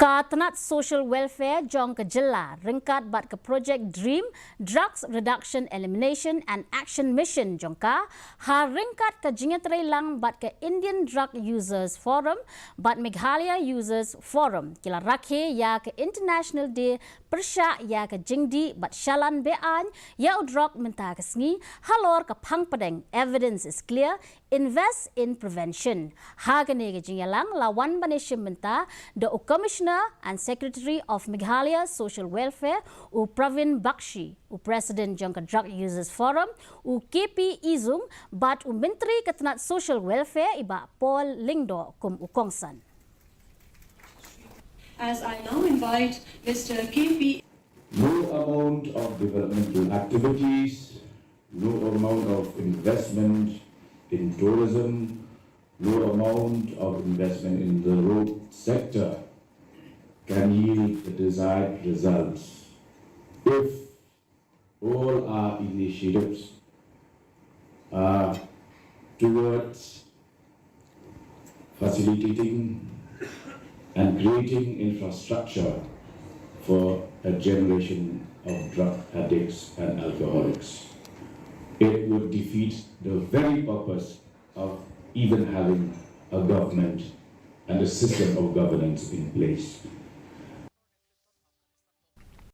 Katanat social welfare jong ke Jylla ringkat bat ke project DREAM Drugs Reduction Elimination and Action Mission jongka ha ringkat ke Jingdih lang bat ke Indian Drug Users Forum bat Meghalaya Users Forum kila Rakhe ya ke International Day Pyrshah ya ke Jingdih bat shalan bean ya Drok minta ke sengi halor ke pang pedeng evidence is clear invest in prevention ha ke ne ke Jingdih lang lawan baneshim minta the Commissioner and Secretary of Meghalaya Social Welfare, U Pravin Bakshi, U President Jangka Drug Users Forum, U KP Izung, but U Menteri Ketenat Social Welfare Iba Paul Lingdo kum U Kongsan. As I now invite Mr. KP. No amount of developmental activities, no amount of investment in tourism, no amount of investment in the road sector can yield the desired results if all our initiatives are towards facilitating and creating infrastructure for a generation of drug addicts and alcoholics. It would defeat the very purpose of even having a government and a system of governance in place.